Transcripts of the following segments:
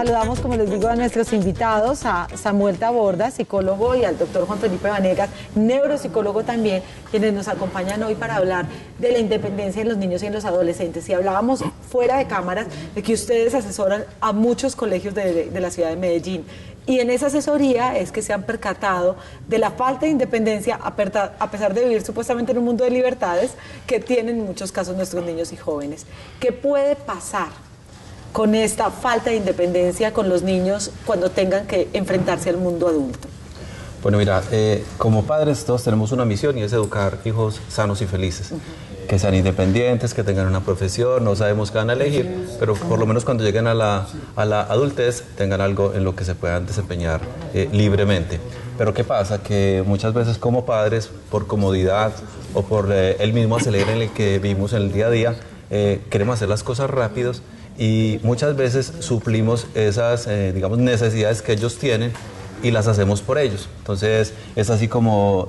saludamos, como les digo, a nuestros invitados, a Samuel Taborda, psicólogo, y al doctor Juan Felipe Vanegas, neuropsicólogo también, quienes nos acompañan hoy para hablar de la independencia en los niños y en los adolescentes. Y hablábamos fuera de cámaras de que ustedes asesoran a muchos colegios de la ciudad de Medellín. Y en esa asesoría es que se han percatado de la falta de independencia, a pesar de vivir supuestamente en un mundo de libertades, que tienen en muchos casos nuestros niños y jóvenes. ¿Qué puede pasar con esta falta de independencia con los niños cuando tengan que enfrentarse al mundo adulto? Bueno, mira, como padres todos tenemos una misión y es educar hijos sanos y felices. Que sean independientes, que tengan una profesión, no sabemos qué van a elegir, pero por lo menos cuando lleguen a la adultez tengan algo en lo que se puedan desempeñar libremente. Pero ¿qué pasa? Que muchas veces como padres, por comodidad o por el mismo acelere en el que vivimos en el día a día, queremos hacer las cosas rápidos y muchas veces suplimos esas, digamos, necesidades que ellos tienen y las hacemos por ellos. Entonces es así como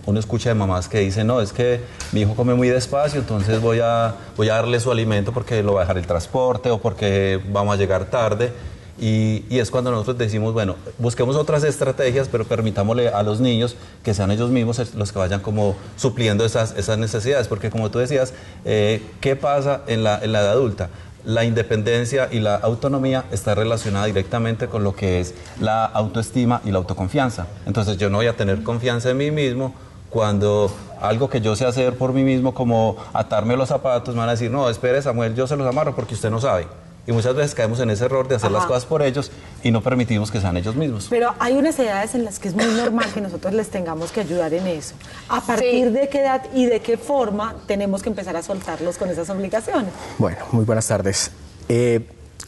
uno escucha de mamás que dicen, no, es que mi hijo come muy despacio, entonces voy a darle su alimento porque lo va a dejar el transporte o porque vamos a llegar tarde. Y es cuando nosotros decimos, bueno, busquemos otras estrategias, pero permitámosle a los niños que sean ellos mismos los que vayan como supliendo esas necesidades. Porque como tú decías, ¿qué pasa en la edad adulta? La independencia y la autonomía está relacionada directamente con lo que es la autoestima y la autoconfianza. Entonces yo no voy a tener confianza en mí mismo cuando algo que yo sé hacer por mí mismo, como atarme los zapatos, me van a decir, no, espere Samuel, yo se los amarro porque usted no sabe. Y muchas veces caemos en ese error de hacer las cosas por ellos y no permitimos que sean ellos mismos. Pero hay unas edades en las que es muy normal que nosotros les tengamos que ayudar en eso. ¿A partir de qué edad y de qué forma tenemos que empezar a soltarlos con esas obligaciones? Bueno, muy buenas tardes.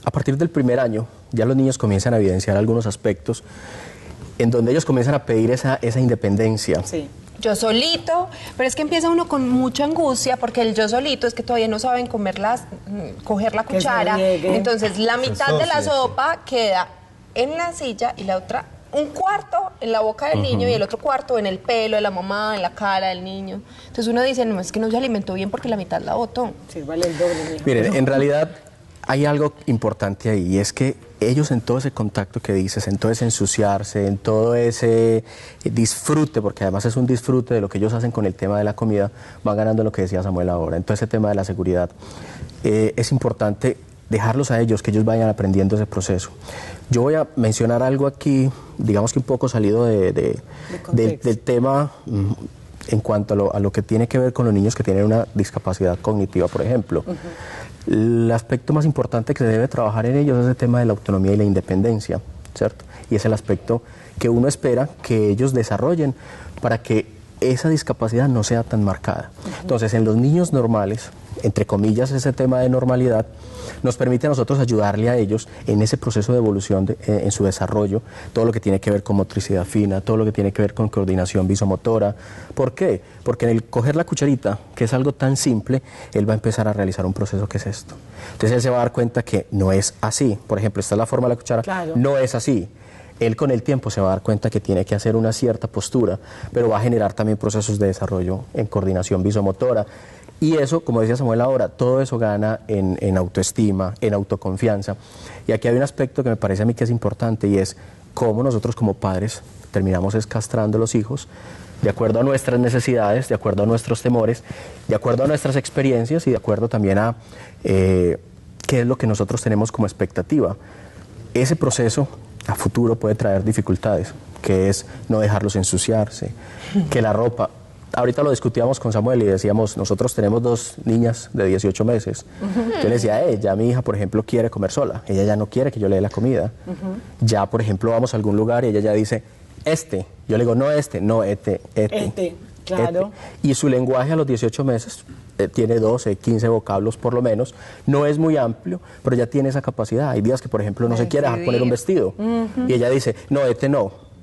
A partir del primer año ya los niños comienzan a evidenciar algunos aspectos en donde ellos comienzan a pedir esa independencia. Sí. Yo solito, pero es que empieza uno con mucha angustia porque el yo solito es que todavía no saben coger la cuchara, entonces la mitad de la sopa queda en la silla y la otra, un cuarto en la boca del niño y el otro cuarto en el pelo de la mamá, en la cara del niño. Entonces uno dice, no, es que no se alimentó bien porque la mitad la botó. Sí, vale el doble. Miren, en realidad hay algo importante ahí, y es que ellos en todo ese contacto que dices, en todo ese ensuciarse, en todo ese disfrute, porque además es un disfrute de lo que ellos hacen con el tema de la comida, van ganando lo que decía Samuel ahora, en todo ese tema de la seguridad. Es importante dejarlos a ellos, que ellos vayan aprendiendo ese proceso. Yo voy a mencionar algo aquí, digamos que un poco salido del tema en cuanto a lo que tiene que ver con los niños que tienen una discapacidad cognitiva, por ejemplo. El aspecto más importante que se debe trabajar en ellos es el tema de la autonomía y la independencia, ¿cierto? Y es el aspecto que uno espera que ellos desarrollen para que esa discapacidad no sea tan marcada. Entonces, en los niños normales, entre comillas, ese tema de normalidad nos permite a nosotros ayudarle a ellos en ese proceso de evolución en su desarrollo, todo lo que tiene que ver con motricidad fina, todo lo que tiene que ver con coordinación visomotora. ¿Por qué? Porque en el coger la cucharita, que es algo tan simple, él va a empezar a realizar un proceso que es esto. Entonces él se va a dar cuenta que no es así. Por ejemplo, esta es la forma de la cuchara, claro. No es así. Él con el tiempo se va a dar cuenta que tiene que hacer una cierta postura, pero va a generar también procesos de desarrollo en coordinación visomotora. Y eso, como decía Samuel ahora, todo eso gana en autoestima, en autoconfianza. Y aquí hay un aspecto que me parece a mí que es importante, y es cómo nosotros como padres terminamos castrando a los hijos de acuerdo a nuestras necesidades, de acuerdo a nuestros temores, de acuerdo a nuestras experiencias y de acuerdo también a qué es lo que nosotros tenemos como expectativa. Ese proceso a futuro puede traer dificultades, que es no dejarlos ensuciarse, que la ropa... Ahorita lo discutíamos con Samuel y decíamos, nosotros tenemos 2 niñas de 18 meses. Yo le decía, ya mi hija, por ejemplo, quiere comer sola. Ella ya no quiere que yo le dé la comida. Ya, por ejemplo, vamos a algún lugar y ella ya dice, Yo le digo, no no, claro. Y su lenguaje a los 18 meses tiene 12, 15 vocablos por lo menos. No es muy amplio, pero ya tiene esa capacidad. Hay días que, por ejemplo, no se quiere dejar poner un vestido. Y ella dice, no.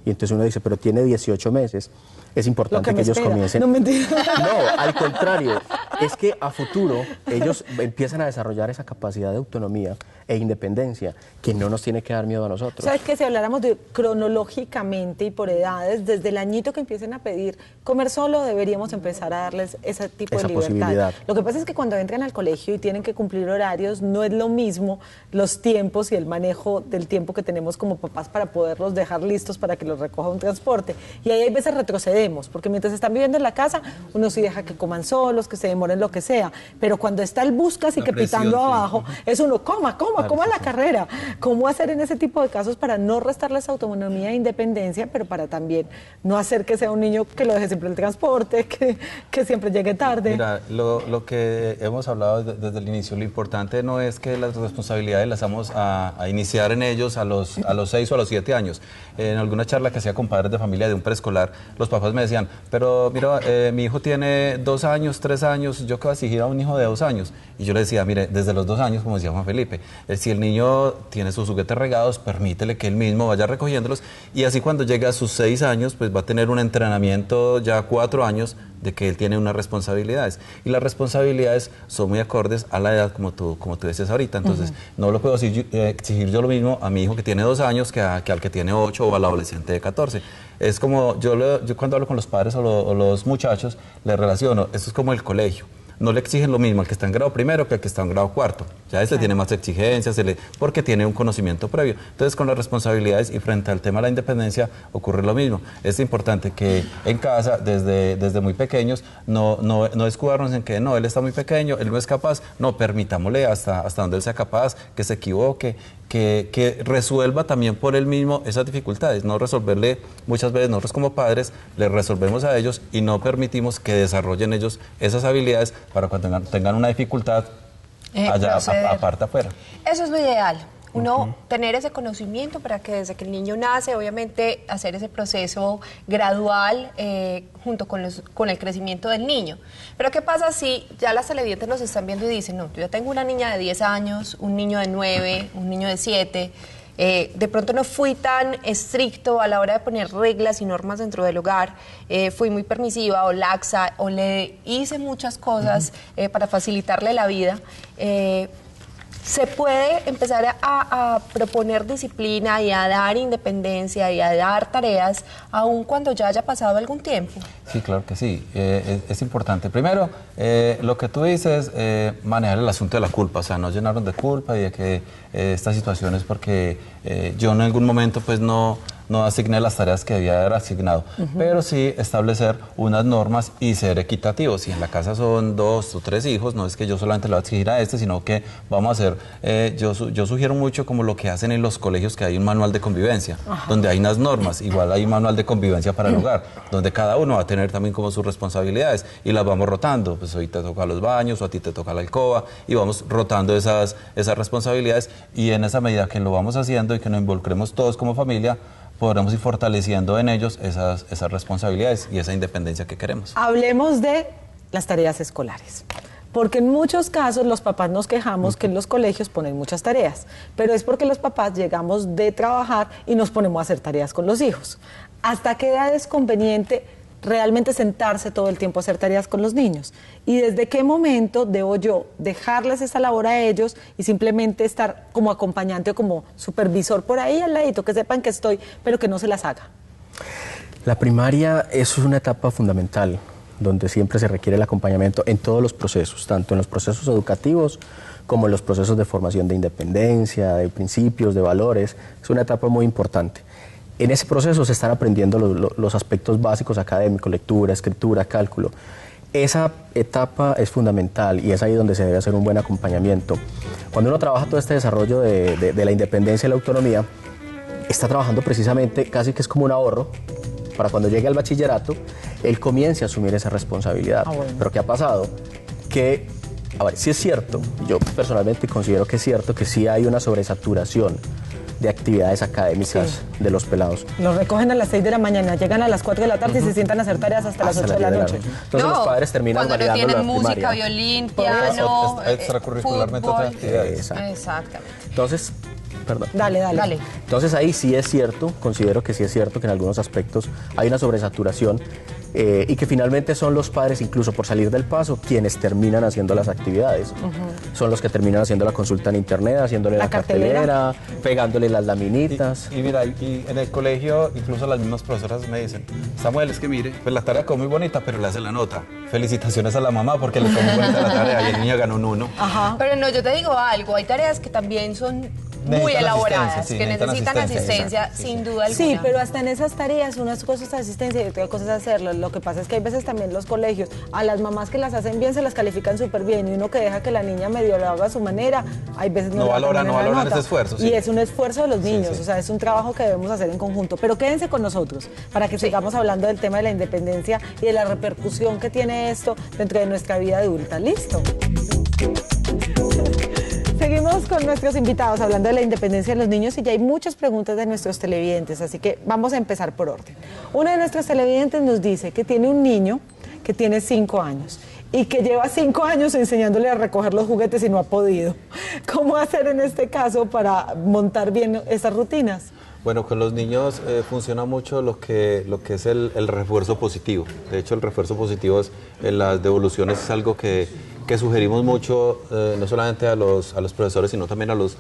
Y entonces uno dice, pero tiene 18 meses. Es importante que ellos comiencen. No, mentira. No, al contrario. es que a futuro ellos empiezan a desarrollar esa capacidad de autonomía e independencia que no nos tiene que dar miedo a nosotros. ¿Sabes que si habláramos de cronológicamente y por edades, desde el añito que empiecen a pedir comer solo, deberíamos empezar a darles ese tipo de libertad? Posibilidad. Lo que pasa es que cuando entran al colegio y tienen que cumplir horarios, no es lo mismo los tiempos y el manejo del tiempo que tenemos como papás para poderlos dejar listos para que los recoja un transporte. Y ahí hay veces retrocedemos, porque mientras están viviendo en la casa, uno sí deja que coman solos, que se demoren lo que sea, pero cuando está el bus casi que pitando abajo, es uno, coma la carrera. ¿Cómo hacer en ese tipo de casos para no restarles autonomía e independencia, pero para también no hacer que sea un niño que lo deje siempre en el transporte, que siempre llegue tarde? Mira, lo que hemos hablado desde el inicio, lo importante no es que las responsabilidades las vamos a iniciar en ellos a los 6 o a los 7 años. En alguna charla que hacía con padres de familia de un preescolar, los papás me decían, pero mira, mi hijo tiene 2 años, 3 años, yo que voy a exigir a un hijo de 2 años. Y yo le decía, mire, desde los 2 años, como decía Juan Felipe, si el niño tiene sus juguetes regados, permítele que él mismo vaya recogiéndolos, y así cuando llegue a sus 6 años, pues va a tener un entrenamiento ya 4 años de que él tiene unas responsabilidades. Y las responsabilidades son muy acordes a la edad, como tú decías ahorita. Entonces, no lo puedo exigir yo lo mismo a mi hijo que tiene 2 años que al que tiene 8 o al adolescente de 14. Es como, yo cuando hablo con los padres o los muchachos, les relaciono, esto es como el colegio. No le exigen lo mismo al que está en grado primero que al que está en grado cuarto. Ya este tiene más exigencias, porque tiene un conocimiento previo. Entonces, con las responsabilidades y frente al tema de la independencia ocurre lo mismo. Es importante que en casa, desde muy pequeños, no escudarnos en que no, él está muy pequeño, él no es capaz. No, permitámosle hasta donde él sea capaz, que se equivoque, que resuelva también por él mismo esas dificultades. No resolverle, muchas veces nosotros como padres, le resolvemos a ellos y no permitimos que desarrollen ellos esas habilidades para cuando tengan una dificultad allá aparte afuera. Eso es lo ideal. Uno tener ese conocimiento para que desde que el niño nace, obviamente, hacer ese proceso gradual junto con el crecimiento del niño. Pero ¿qué pasa si ya las televidentes nos están viendo y dicen, no, yo ya tengo una niña de 10 años, un niño de 9, un niño de 7, de pronto no fui tan estricto a la hora de poner reglas y normas dentro del hogar, fui muy permisiva o laxa, o le hice muchas cosas para facilitarle la vida? Se puede empezar a proponer disciplina y a dar independencia y a dar tareas aun cuando ya haya pasado algún tiempo. Sí, claro que sí. Es importante. Primero, lo que tú dices, manejar el asunto de la culpa, o sea, no llenarnos de culpa y de que esta situación es porque yo en algún momento pues no asigné las tareas que debía haber asignado, pero sí establecer unas normas y ser equitativos. Si en la casa son 2 o 3 hijos, no es que yo solamente le voy a exigir a sino que vamos a hacer, yo sugiero mucho como lo que hacen en los colegios, que hay un manual de convivencia, donde hay unas normas, igual hay un manual de convivencia para el hogar, donde cada uno va a tener también como sus responsabilidades y las vamos rotando, pues hoy te toca los baños o a ti te toca la alcoba y vamos rotando esas responsabilidades, y en esa medida que lo vamos haciendo y que nos involucremos todos como familia, podremos ir fortaleciendo en ellos esas responsabilidades y esa independencia que queremos. Hablemos de las tareas escolares. Porque en muchos casos los papás nos quejamos que en los colegios ponen muchas tareas, pero es porque los papás llegamos de trabajar y nos ponemos a hacer tareas con los hijos. ¿Hasta qué edad es conveniente realmente sentarse todo el tiempo a hacer tareas con los niños? ¿Y desde qué momento debo yo dejarles esa labor a ellos y simplemente estar como acompañante o como supervisor por ahí al ladito, que sepan que estoy, pero que no se las haga? La primaria es una etapa fundamental, donde siempre se requiere el acompañamiento en todos los procesos, tanto en los procesos educativos como en los procesos de formación de independencia, de principios, de valores. Es una etapa muy importante. En ese proceso se están aprendiendo los aspectos básicos académicos, lectura, escritura, cálculo. Esa etapa es fundamental y es ahí donde se debe hacer un buen acompañamiento. Cuando uno trabaja todo este desarrollo de la independencia y la autonomía, está trabajando precisamente, casi que es como un ahorro, para cuando llegue al bachillerato, él comience a asumir esa responsabilidad. Bueno. Pero ¿qué ha pasado? Que, a ver, sí es cierto, yo personalmente considero que es cierto que sí hay una sobresaturación de actividades académicas de los pelados. Los recogen a las 6 de la mañana, llegan a las 4 de la tarde y se sientan a hacer tareas hasta las 8 de la noche. Entonces los padres terminan cuando no validando tienen la música, primaria. violín, piano, extracurricularmente fútbol. otras actividades. Exactamente. Exactamente. Entonces, Perdón. Dale. Entonces ahí sí es cierto, considero que sí es cierto que en algunos aspectos hay una sobresaturación y que finalmente son los padres, incluso por salir del paso, quienes terminan haciendo las actividades. Son los que terminan haciendo la consulta en internet, haciéndole la cartelera, pegándole las laminitas. Y mira, y en el colegio incluso las mismas profesoras me dicen, Samuel, es que mire, pues la tarea quedó muy bonita, pero le hace la nota. Felicitaciones a la mamá porque le quedó muy bonita la tarea y el niño ganó un 1. Pero no, yo te digo algo, hay tareas que también son muy elaboradas, que necesitan asistencia, sin duda alguna. Sí, pero hasta en esas tareas, unas cosas de asistencia y otras cosas hacerlo. Lo que pasa es que hay veces también los colegios, a las mamás que las hacen bien se las califican súper bien y uno que deja que la niña medio lo haga a su manera, hay veces no valoran ese esfuerzo. Y es un esfuerzo de los niños, o sea, es un trabajo que debemos hacer en conjunto. Pero quédense con nosotros para que sigamos hablando del tema de la independencia y de la repercusión que tiene esto dentro de nuestra vida adulta. ¿Listo? Seguimos con nuestros invitados hablando de la independencia de los niños y ya hay muchas preguntas de nuestros televidentes, así que vamos a empezar por orden. Una de nuestros televidentes nos dice que tiene un niño que tiene 5 años y que lleva 5 años enseñándole a recoger los juguetes y no ha podido. ¿Cómo hacer en este caso para montar bien esas rutinas? Bueno, con los niños funciona mucho lo que es el refuerzo positivo. De hecho, el refuerzo positivo en las devoluciones es algo que sugerimos mucho, no solamente a los profesores, sino también a los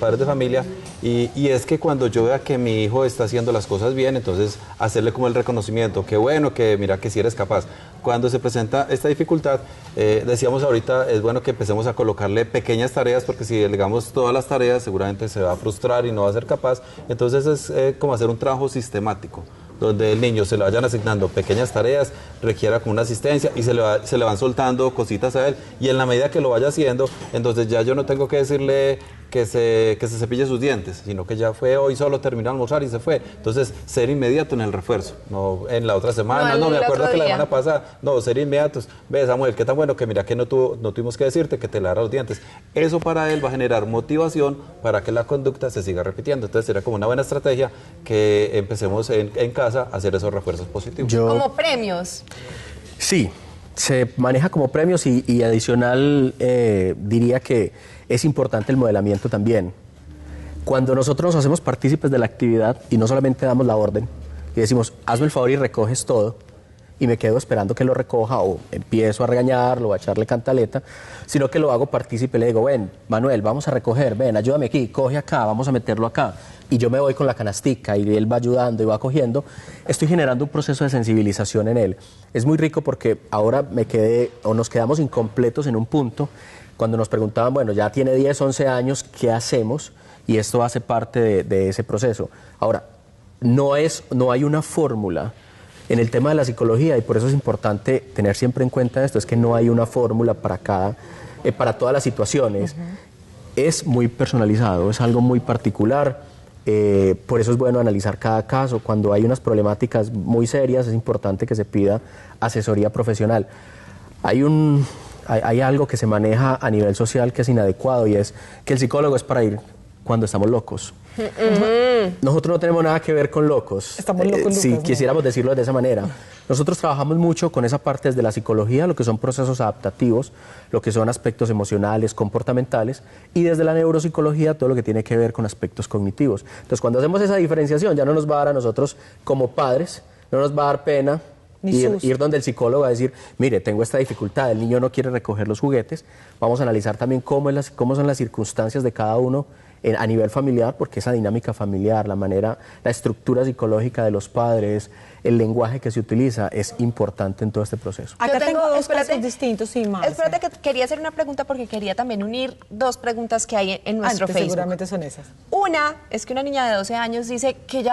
padres de familia. Y es que cuando yo vea que mi hijo está haciendo las cosas bien, entonces hacerle como el reconocimiento, que bueno, que mira que sí eres capaz. Cuando se presenta esta dificultad, decíamos ahorita, es bueno que empecemos a colocarle pequeñas tareas, porque si delegamos todas las tareas, seguramente se va a frustrar y no va a ser capaz. Entonces es como hacer un trabajo sistemático, donde el niño se le vayan asignando pequeñas tareas, requiera como una asistencia y se le van soltando cositas a él, y en la medida que lo vaya haciendo, entonces ya yo no tengo que decirle que se cepille sus dientes, sino que ya fue hoy, solo terminó de almorzar y se fue. Entonces, ser inmediato en el refuerzo, no en la otra semana, no me acuerdo que la semana pasada, no, ser inmediatos. Ve, Samuel, qué tan bueno que mira que no tuvimos que decirte que te lavara los dientes. Eso para él va a generar motivación para que la conducta se siga repitiendo. Entonces, sería como una buena estrategia que empecemos en casa a hacer esos refuerzos positivos. Como premios. Sí, se maneja como premios y adicional diría que es importante el modelamiento también. Cuando nosotros nos hacemos partícipes de la actividad y no solamente damos la orden y decimos, hazme el favor y recoges todo, y me quedo esperando que lo recoja o empiezo a regañarlo o a echarle cantaleta, sino que lo hago partícipe, le digo, ven, Manuel, vamos a recoger, ven, ayúdame aquí, coge acá, vamos a meterlo acá. Y yo me voy con la canastica y él va ayudando y va cogiendo. Estoy generando un proceso de sensibilización en él. Es muy rico porque ahora nos quedamos incompletos en un punto cuando nos preguntaban, bueno, ya tiene 10, 11 años, ¿qué hacemos? Y esto hace parte de ese proceso. Ahora, no hay una fórmula en el tema de la psicología, y por eso es importante tener siempre en cuenta esto, es que no hay una fórmula para todas las situaciones. Es muy personalizado, es algo muy particular, por eso es bueno analizar cada caso. Cuando hay unas problemáticas muy serias es importante que se pida asesoría profesional. Hay algo que se maneja a nivel social que es inadecuado, y es que el psicólogo es para ir cuando estamos locos. Nosotros no tenemos nada que ver con locos. Estamos locos, si Lucas, quisiéramos decirlo de esa manera. Nosotros trabajamos mucho con esa parte desde la psicología, lo que son procesos adaptativos, lo que son aspectos emocionales, comportamentales, y desde la neuropsicología todo lo que tiene que ver con aspectos cognitivos. Entonces, cuando hacemos esa diferenciación, ya no nos va a dar a nosotros como padres, no nos va a dar pena ir donde el psicólogo a decir, mire, tengo esta dificultad, el niño no quiere recoger los juguetes. Vamos a analizar también cómo son las circunstancias de cada uno a nivel familiar, porque esa dinámica familiar, la estructura psicológica de los padres, el lenguaje que se utiliza es importante en todo este proceso. Acá tengo dos casos distintos, sí, más. Espérate, que quería hacer una pregunta porque quería también unir dos preguntas que hay en nuestro Facebook. Seguramente son esas. Una es que una niña de 12 años dice que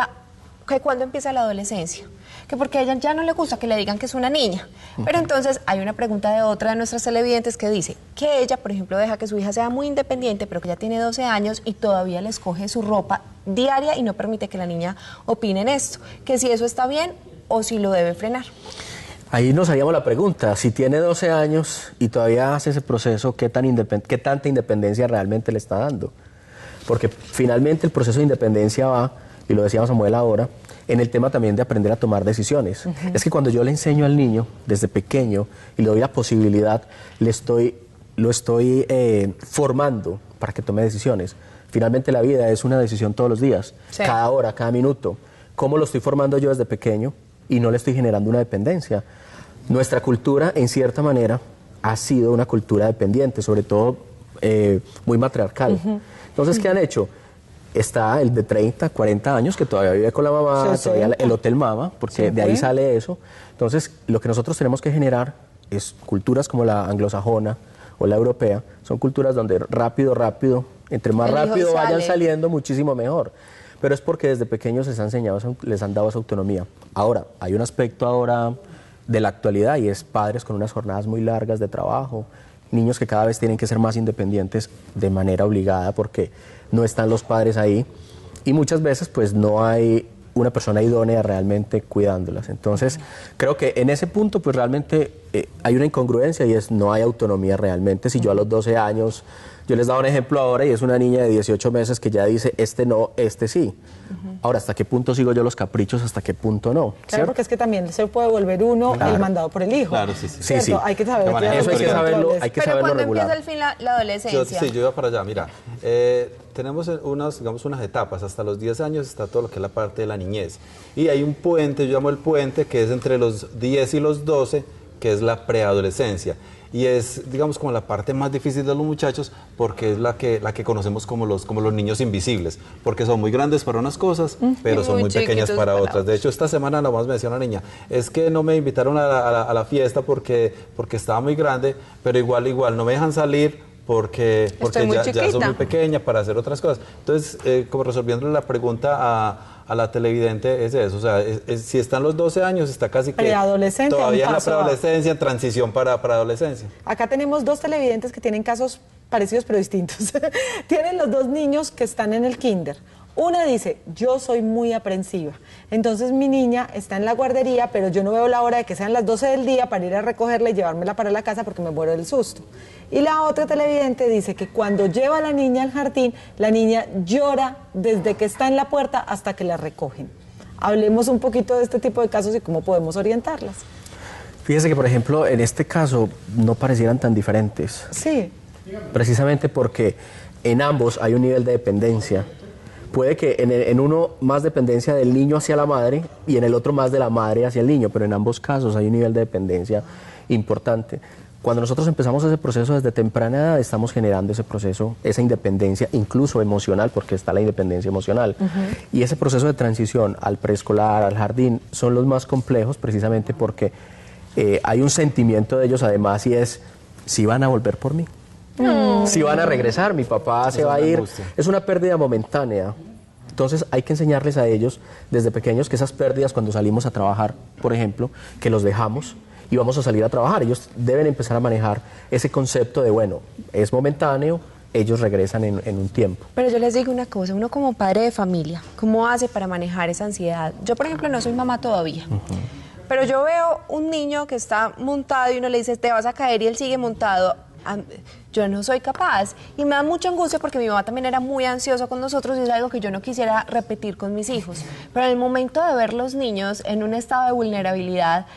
cuando empieza la adolescencia, que porque a ella ya no le gusta que le digan que es una niña. Pero entonces hay una pregunta de otra de nuestras televidentes que dice que ella, por ejemplo, deja que su hija sea muy independiente, pero que ya tiene 12 años y todavía le escoge su ropa diaria y no permite que la niña opine en esto, que si eso está bien o si lo debe frenar. Ahí nos haríamos la pregunta, si tiene 12 años y todavía hace ese proceso, ¿qué tanta independencia realmente le está dando? Porque finalmente el proceso de independencia va, y lo decía Samuel ahora, en el tema también de aprender a tomar decisiones. Es que cuando yo le enseño al niño desde pequeño y le doy la posibilidad, lo estoy formando para que tome decisiones. Finalmente la vida es una decisión todos los días, Sí. cada hora, cada minuto. ¿Cómo lo estoy formando yo desde pequeño y no le estoy generando una dependencia? Nuestra cultura, en cierta manera, ha sido una cultura dependiente, sobre todo muy matriarcal. Entonces, ¿qué han hecho? Está el de 30, 40 años que todavía vive con la mamá, todavía el hotel mama, porque de ahí sale eso. Entonces, lo que nosotros tenemos que generar es culturas como la anglosajona o la europea, son culturas donde rápido, entre más El hijo rápido vayan sale. saliendo, muchísimo mejor. Pero es porque desde pequeños les han enseñado, les han dado esa autonomía. Ahora, hay un aspecto ahora de la actualidad y es padres con unas jornadas muy largas de trabajo, niños que cada vez tienen que ser más independientes de manera obligada porque no están los padres ahí y muchas veces pues no hay una persona idónea realmente cuidándolas. Entonces creo que en ese punto pues realmente hay una incongruencia y es no hay autonomía realmente. Si yo a los 12 años, yo les daba un ejemplo ahora y es una niña de 18 meses que ya dice este no, este sí. Ahora, ¿hasta qué punto sigo yo los caprichos? ¿Hasta qué punto no? Claro, ¿cierto? porque es que también se puede volver uno el mandado por el hijo. Claro, sí, sí. ¿Cierto? Sí, sí. Hay que saber. Eso hay que saberlo, hay que Pero saberlo cuando regular. empieza el fin la adolescencia. Yo iba para allá, mira, tenemos unas etapas, hasta los 10 años está todo lo que es la parte de la niñez. Y hay un puente, yo llamo el puente, que es entre los 10 y los 12, que es la preadolescencia. Y es, digamos, como la parte más difícil de los muchachos, porque es la que conocemos como los niños invisibles, porque son muy grandes para unas cosas, pero son muy muy pequeñas chiquitos para para otras. De hecho, esta semana nomás me decía una niña, es que no me invitaron a la fiesta porque estaba muy grande, pero igual no me dejan salir porque muy ya soy chiquita. muy pequeña para hacer otras cosas. Entonces, como resolviendo la pregunta a la televidente es eso, o sea, si están los 12 años, está casi que Preadolescente, todavía un en la paso preadolescencia, en transición para adolescencia. Acá tenemos dos televidentes que tienen casos parecidos pero distintos. Tienen los dos niños que están en el kinder. Una dice, yo soy muy aprensiva, entonces mi niña está en la guardería, pero yo no veo la hora de que sean las 12 del día para ir a recogerla y llevármela para la casa porque me muero del susto. Y la otra televidente dice que cuando lleva a la niña al jardín, la niña llora desde que está en la puerta hasta que la recogen. Hablemos un poquito de este tipo de casos y cómo podemos orientarlas. Fíjese que, por ejemplo, en este caso no parecieran tan diferentes. Sí. Precisamente porque en ambos hay un nivel de dependencia. Puede que en uno más dependencia del niño hacia la madre y en el otro más de la madre hacia el niño, pero en ambos casos hay un nivel de dependencia importante. Cuando nosotros empezamos ese proceso desde temprana edad, estamos generando ese proceso, esa independencia, incluso emocional, porque está la independencia emocional. Y ese proceso de transición al preescolar, al jardín, son los más complejos precisamente porque hay un sentimiento de ellos además y es, si van a volver por mí. Si van a regresar, mi papá se va a ir. Angustia. Es una pérdida momentánea. Entonces hay que enseñarles a ellos desde pequeños que esas pérdidas cuando salimos a trabajar, por ejemplo, que los dejamos y vamos a salir a trabajar, ellos deben empezar a manejar ese concepto de, bueno, es momentáneo, ellos regresan en un tiempo. Pero yo les digo una cosa, uno como padre de familia, ¿cómo hace para manejar esa ansiedad? Yo, por ejemplo, no soy mamá todavía. Pero yo veo un niño que está montado y uno le dice, te vas a caer y él sigue montado. Yo no soy capaz y me da mucha angustia porque mi mamá también era muy ansiosa con nosotros y es algo que yo no quisiera repetir con mis hijos. Pero en el momento de ver los niños en un estado de vulnerabilidad,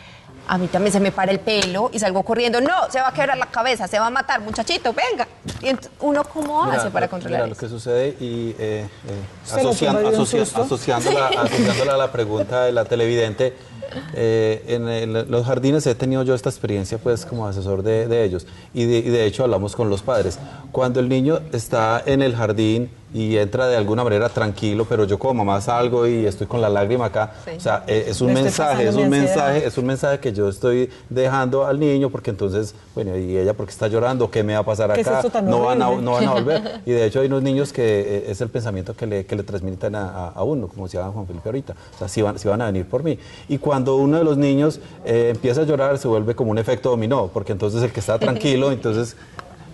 a mí también se me para el pelo y salgo corriendo. No, se va a quebrar la cabeza, se va a matar, muchachito, venga. Y uno, ¿cómo hace para controlar Mira, eso? lo que sucede y Se lo pongo de un susto. asociándola a la pregunta de la televidente, en los jardines he tenido yo esta experiencia pues como asesor de ellos y de hecho hablamos con los padres. Cuando el niño está en el jardín y entra de alguna manera tranquilo, pero yo como mamá salgo y estoy con la lágrima acá, Sí. o sea, es un Me estoy pasando mi ansiedad. es un mensaje que yo estoy dejando al niño porque entonces, bueno, y ella porque está llorando, ¿qué me va a pasar ¿Qué es acá? esto tan No van a horrible? volver. Y de hecho hay unos niños que es el pensamiento que le transmiten a uno, como decía Juan Felipe ahorita, o sea, si van a venir por mí. Y cuando uno de los niños empieza a llorar, se vuelve como un efecto dominó, porque entonces el que está tranquilo, entonces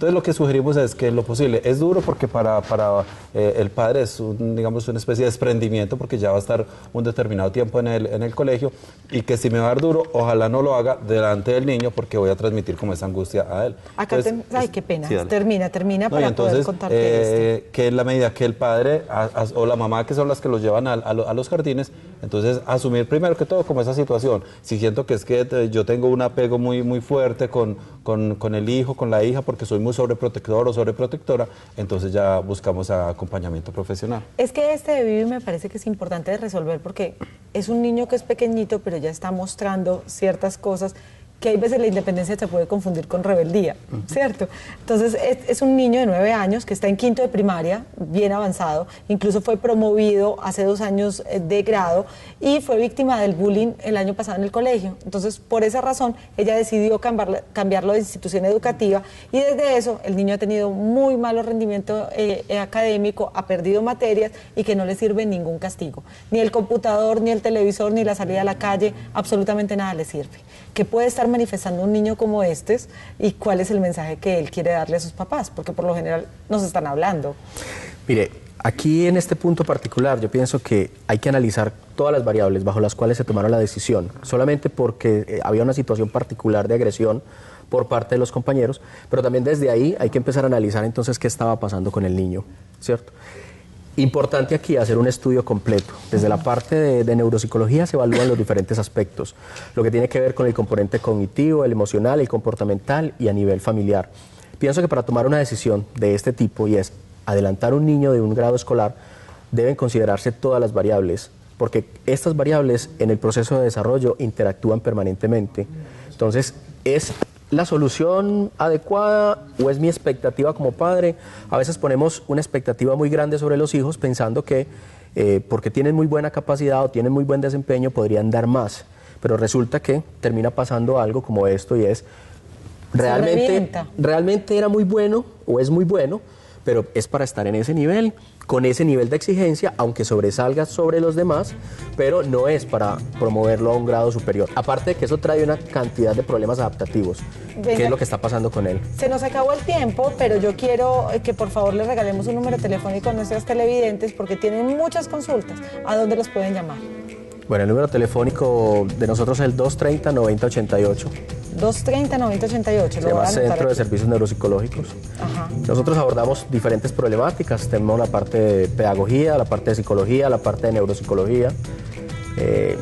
lo que sugerimos es que en lo posible, es duro porque para el padre es digamos una especie de desprendimiento porque ya va a estar un determinado tiempo en el colegio y que si me va a dar duro, ojalá no lo haga delante del niño porque voy a transmitir como esa angustia a él. Acá ay, qué pena. Sí, dale. Termina No, y para entonces, poder contarte esto. que en la medida que el padre o la mamá, que son las que los llevan a los jardines, entonces asumir primero que todo como esa situación. Si siento que es que yo tengo un apego muy fuerte con el hijo, con la hija, porque soy muy muy sobreprotector o sobreprotectora, entonces ya buscamos acompañamiento profesional. Es que este de Vivi me parece que es importante de resolver porque es un niño que es pequeñito, pero ya está mostrando ciertas cosas que hay veces la independencia se puede confundir con rebeldía, ¿cierto? Entonces es un niño de 9 años que está en quinto de primaria, bien avanzado, incluso fue promovido hace 2 años de grado y fue víctima del bullying el año pasado en el colegio. Entonces, por esa razón, ella decidió cambiarlo de institución educativa y desde eso el niño ha tenido muy malo rendimiento académico, ha perdido materias y que no le sirve ningún castigo. Ni el computador, ni el televisor, ni la salida a la calle, absolutamente nada le sirve. ¿Qué puede estar manifestando un niño como este y cuál es el mensaje que él quiere darle a sus papás? Porque por lo general nos están hablando. Mire, aquí en este punto particular yo pienso que hay que analizar todas las variables bajo las cuales se tomaron la decisión, solamente porque había una situación particular de agresión por parte de los compañeros, pero también desde ahí hay que empezar a analizar entonces qué estaba pasando con el niño, ¿cierto? Importante aquí hacer un estudio completo. Desde la parte de neuropsicología se evalúan los diferentes aspectos, lo que tiene que ver con el componente cognitivo, el emocional, el comportamental y a nivel familiar. Pienso que para tomar una decisión de este tipo, y es adelantar un niño de un grado escolar, deben considerarse todas las variables, porque estas variables en el proceso de desarrollo interactúan permanentemente. Entonces, ¿es la solución adecuada o es mi expectativa como padre? A veces ponemos una expectativa muy grande sobre los hijos pensando que porque tienen muy buena capacidad o tienen muy buen desempeño podrían dar más, pero resulta que termina pasando algo como esto y es realmente era muy bueno o es muy bueno, pero es para estar en ese nivel, con ese nivel de exigencia, aunque sobresalga sobre los demás, pero no es para promoverlo a un grado superior. Aparte de que eso trae una cantidad de problemas adaptativos. Venga, ¿qué es lo que está pasando con él? Se nos acabó el tiempo, pero yo quiero que por favor les regalemos un número telefónico a nuestros televidentes porque tienen muchas consultas. ¿A dónde los pueden llamar? Bueno, el número telefónico de nosotros es el 230-9088. 230-9088. Se llama Centro de Servicios Neuropsicológicos. Ajá. Nosotros abordamos diferentes problemáticas. Tenemos la parte de pedagogía, la parte de psicología, la parte de neuropsicología.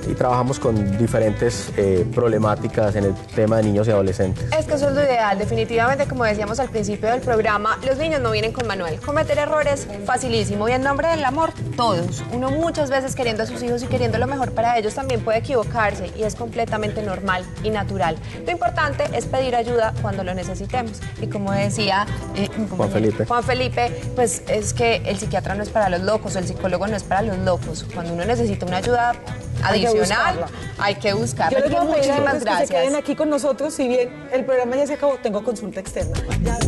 Y trabajamos con diferentes problemáticas en el tema de niños y adolescentes. Es que eso es lo ideal, definitivamente, como decíamos al principio del programa, los niños no vienen con manual. Cometer errores, facilísimo, y en nombre del amor, todos. Uno muchas veces queriendo a sus hijos y queriendo lo mejor para ellos también puede equivocarse y es completamente normal y natural. Lo importante es pedir ayuda cuando lo necesitemos. Y como decía Juan Felipe, pues es que el psiquiatra no es para los locos, el psicólogo no es para los locos. Cuando uno necesita una ayuda adicional, hay que buscarla. Yo les voy a pedir muchísimas que se queden aquí con nosotros, si bien el programa ya se acabó, tengo consulta externa. Ya.